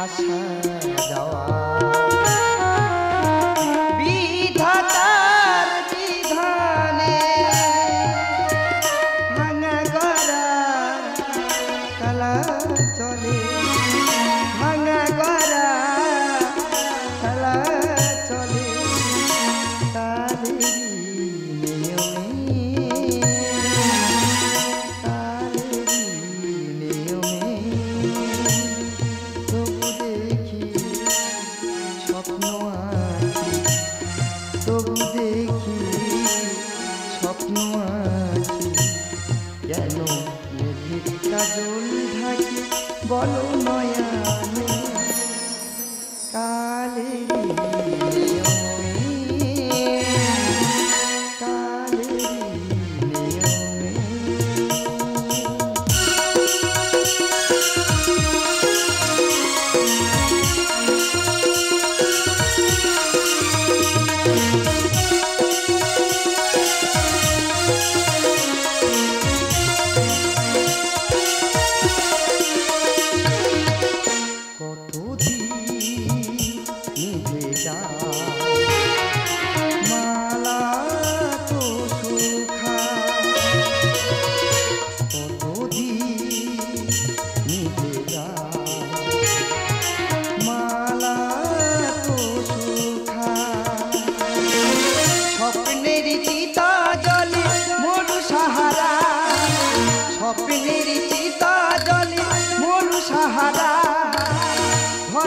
আসা যাওয়া বিধাতার বিধানে ভাঙা গড়া কালা চলে ভাঙা গড়া কালা চলে তালেরই বলো নয়ানে কালেরই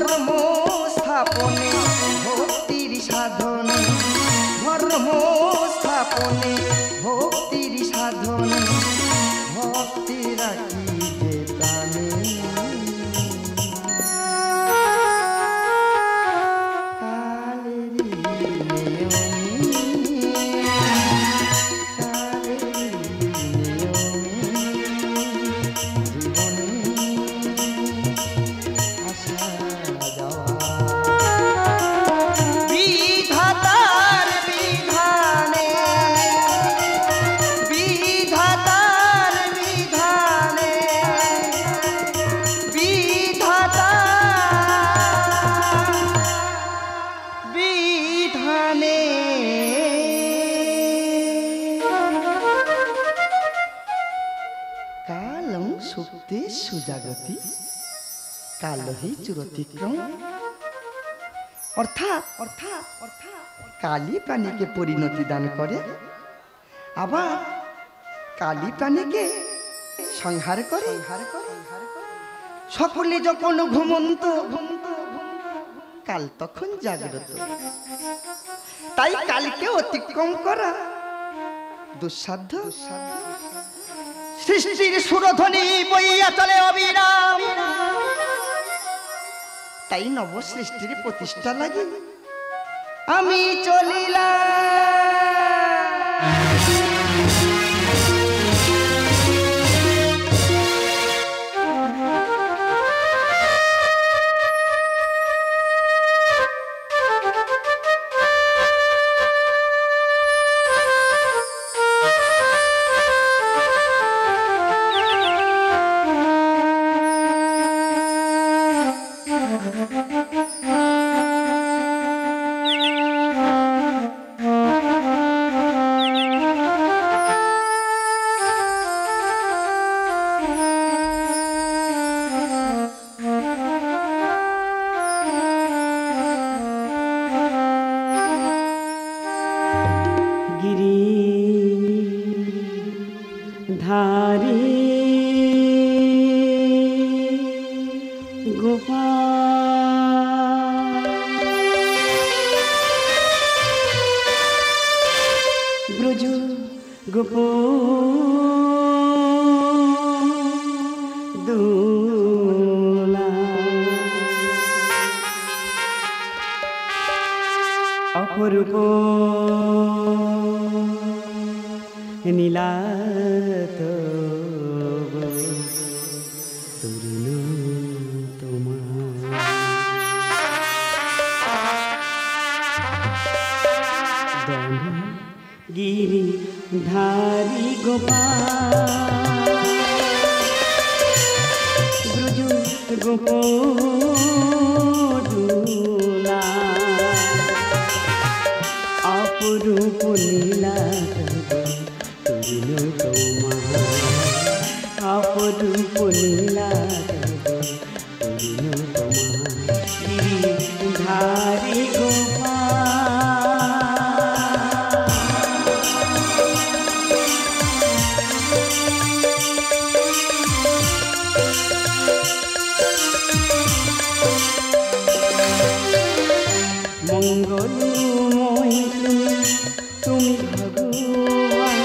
ধর্ম স্থাপনে ভক্তির সাধনে ধর্ম স্থাপনে ভক্তির সাধনে ভক্তি রাখি যে প্রাণে সুপ্তে সুজাগতি কালহি চুরতিক্রম অর্থাৎ কালী প্রাণীকে পরিণতি দান করে আবার কালী প্রাণীকে সংহার করে সকলে যখন ঘুমন্ত কাল তখন জাগ্রত তাই কালকে অতিক্রম করা দুঃসাধ্য সৃষ্টির সুরধ্বনি বইয়া চলে অবিরাম তাই নব সৃষ্টির প্রতিষ্ঠা লাগে আমি চলিলাম অপরূপ নীলাত তরুণ তোমার দন গিরি ধারি গোপাল ব্রজ গোপনা অপরূপ নীলা তরুণ তোমার অপরূপ নীলা তরুণ তোমার ধারি গোপা মঙ্গলময় তুমি ভগবান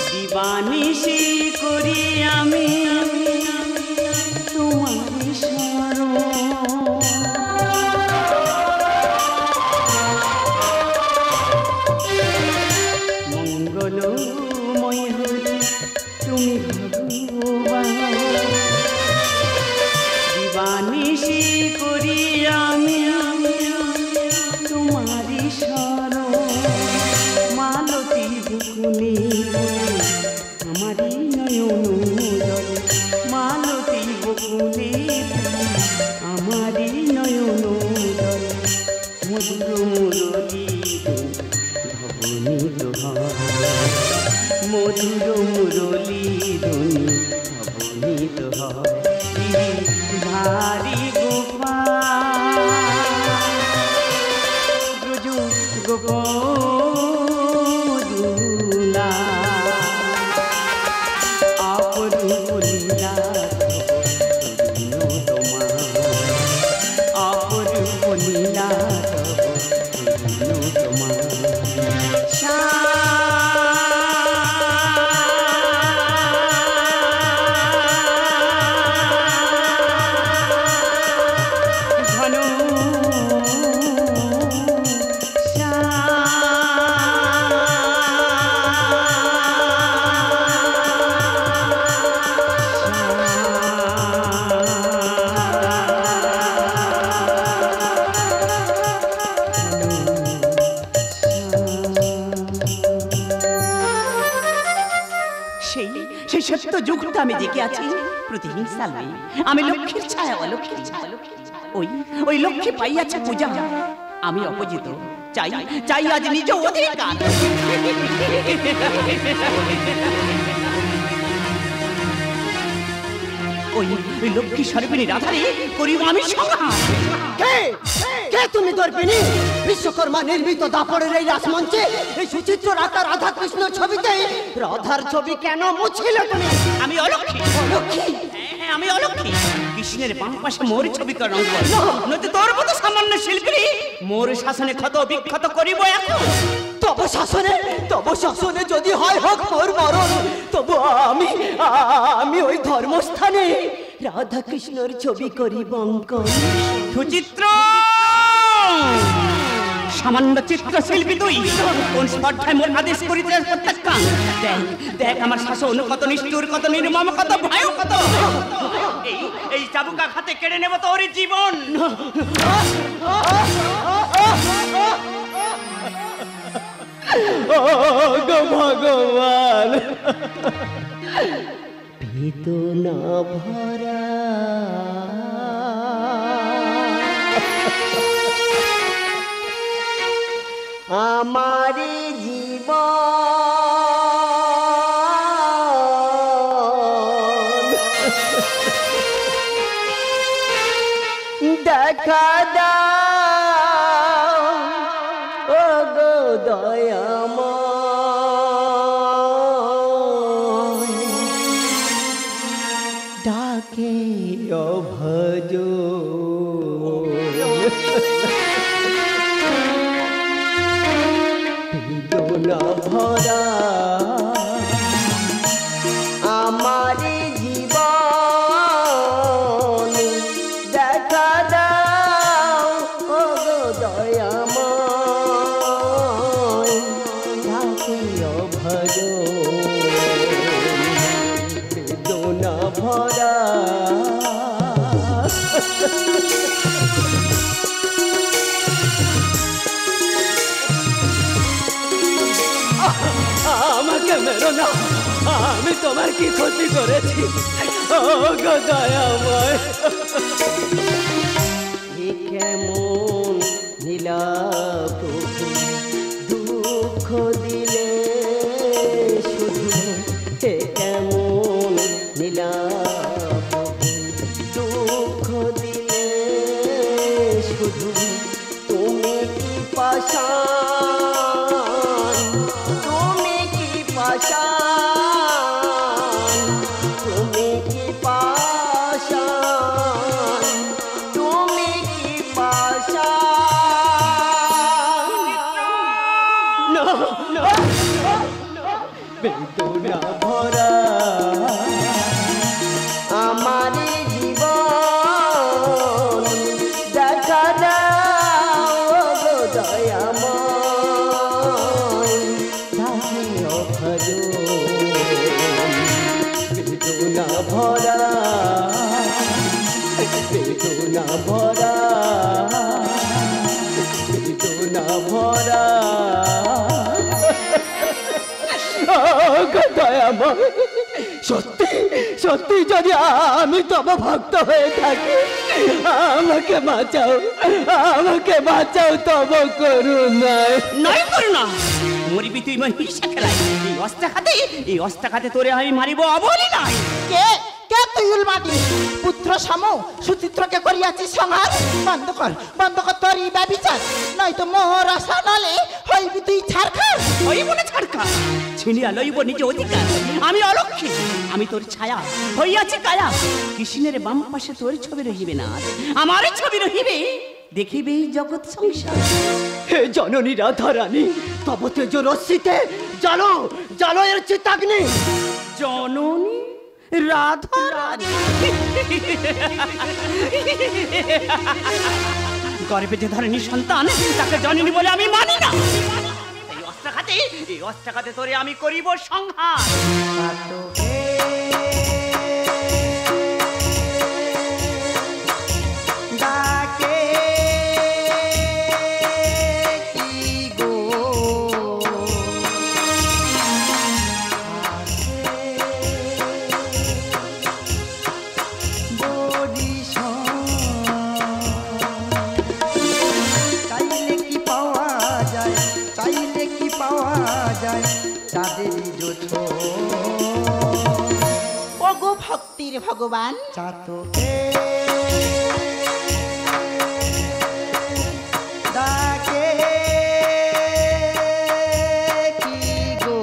দিবানিশি করি আমি তোমার শরণ মঙ্গলময় তুমি ভগবান দিবানিশি করি আমি তোমারি শরণ মালতী বুকুনি আমারি নয়ন জলে মালতী বুকুনি আমারি নয়ন জলে মধুর মুরলী ধবনিত হয় মধুর মুরলী ধ্বনি ধবনিত হয় ভারি গোপা ব্রজু গোপদুলা অপরূপ লীলা তরুণ তোমার অপরূপ লীলা তরুণ তোমার সেই সত্য যুগটা আমি দেখে আছি প্রতিদিন সালবে আমি লক্ষ্মীর ছায়া অলক্ষ্মী ওই লক্ষ্মী পাইয়াছে পূজা আমি অপজিত চাই চাই আজ নিজ অধিকার ওই লক্ষ্মী স্বরূপিণী রাধারে করিব আমি সংহার কে তুমি দর্পিণী বিশ্বকর্মা নির্মিত দাপড়ের এই রাসমঞ্চে এই সুচিত্র রাধা রাধা কৃষ্ণ ছবিতে রাধার ছবি কেন মুছিলে তুমি আমি অলক্ষ্মী আমি অলক্ষ্মী কৃষ্ণের বাম পাশে মোর ছবি রং কর নয়তো তোর মতো সামান্য শিল্পী মোর শাসনে ক্ষত বিক্ষত করিব এখন তব শাসনে যদি হয় হোক মোর মরণ তবু আমি ওই ধর্মস্থানে রাধা কৃষ্ণর ছবি করিব অঙ্কন সুচিত্র সামান্য চিত্রশিল্পী তুই কোন স্পর্ধায় মোর আদেশ করিতে প্রত্যাখ্যান দেখ আমার শাসন কত নিষ্ঠুর কত নির্মম কত ভয় কত এই চাবুকা হাতে কেড়ে নেব তোর জীবন ভগবান বেদনা ভরা আমার জীবন দেখা দাও ও গো দয়াময় ডাকে অভজ বেদনা ভরা আমার জীবন দেখা দাও ও গো দয়াময় ডাকে অভজ বেদনা ভরা আমাকে মেরো না আমি তোমার কি ক্ষতি করেছি ও গো দয়াময় এ কেমন নীলা প্রভু দুঃখ দিলে শুধু এ কেমন নীলা প্রভু দুঃখ দিলে শুধু তুমি কি পাশান তুমি কি পাশান তুমি কি পাশান তুমি কি পাশান না না বেদনা ভরা আমার জীবন দেখা দাও গো দয়াময় দাও ভজন বেদনা ভরা বেদনা ভরা বেদনা ভরা দয়াময় সত্যি সত্যি যদি আমি তব ভক্ত হয়ে থাকি আমাকে বাঁচাও তব করুণায় নয় করুণা মরিবি তুই মহিষা খেলায় এই অস্ত্রাঘাতে তোরে আমি মারিব অবলি নাই কে কে তুই উলমাটি পুত্র সাম সুচিত্রকে করিয়াছিস সংহার বন্ধ কর তোর এই ব্যভিচার নয়তো মোর আশা নালে হইবি তুই ছাড়খার হইব না ছাড়কা ছিনিয়া লইব নিজ অধিকার আমি অলক্ষী আমি তোর ছায়া হইয়াছি কায়া কৃষ্ণের বাম পাশে তোর ছবি রহিবে না আমার ছবি রহিবে দেখিবে জগৎ সংসার হে জননী রাধা রানী তব তেজ রশ্মিতে জালো জালো এর চিতাগ্নি জননী রাধা রানী গর্ভে যে ধরনের সন্তান তাকে জননী বলে আমি মানি না এই অস্ত্রাঘাতে তোরে আমি করিব সংহার ডাকে কি গো চাইলে কি পাওয়া যায় চাইলে কি পাওয়া যায় চাঁদেরই জোছো ওগো ভক্তির ভগবান চাতকে ডাকে কি গো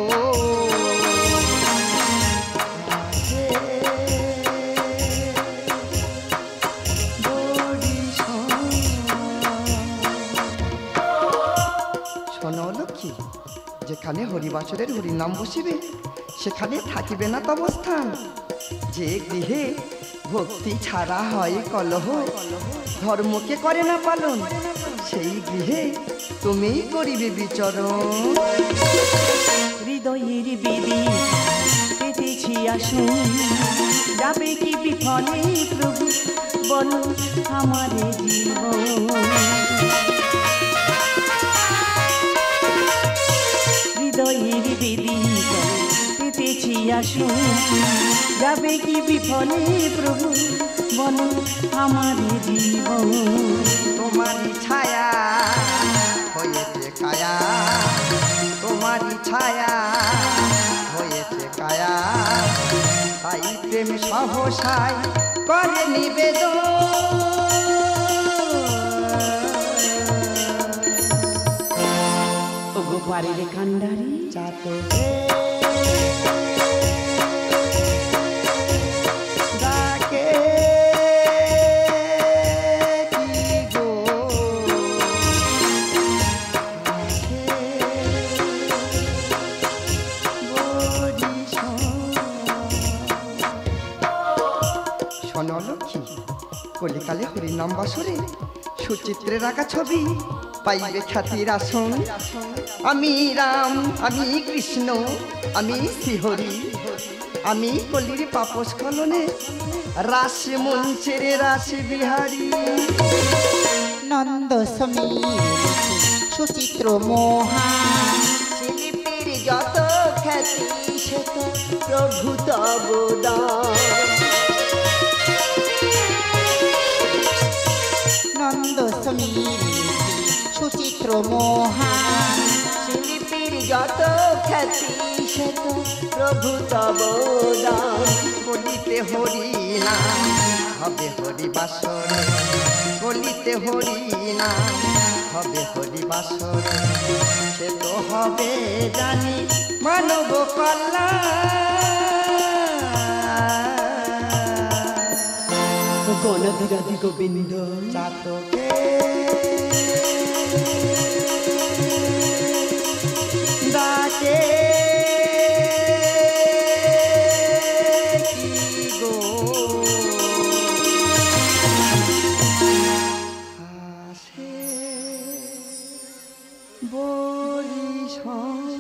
শোনো লক্ষ্মী যেখানে হরিবাসরের হরিনাম বসিবে সেখানে থাকিবে না তব স্থান যে গৃহে ভক্তি ছাড়া হয় কলহ ধর্মকে করে না পালন সেই গৃহে তুমিই করিবে বিচরণ হৃদয়ের বেদি পেতেছি আসুন যাবে কি বিফলে প্রভু বলো আমার জীবন হৃদয়ের বেদি পেতেছি আসুন যাবে কি বিফলে প্রভু বলো আমার জীবন তোমারই ছায়া হয়েছে কায়া তোমারই ছায়া হয়েছে কায়া তাই প্রেম সহসায় করে নিবেদন ওগো পারের কান্ডারি চাতকে ডাকে কি গো শোনো লক্ষ্মী কলিকালে হরিনাম বাসরে সুচিত্রের আঁকা ছবি পাইবে খ্যাতির আসন আমি রাম আমি কৃষ্ণ আমি শ্রীহরি আমি কলির পাপস্খলনে রাস মঞ্চের রাস বিহারী নন্দ সমীর সুচিত্র মোহা শিল্পীর যত খ্যাতি সে তো প্রভু তব দান। নন্দ সমীর সুচিত্র মহান শিল্পীর যত খ্যাতি সে তো প্রভু তব দান। বলিতে হরি নাম হবে হরি বাসরে, বলিতে হরি নাম হবে হরি বাসরে, সে তো হবে জানি মানব কল্যাণ। গণধিরাধি গোবিন্দ চাতকে ডাকে কি গো হাসে বরিশাল।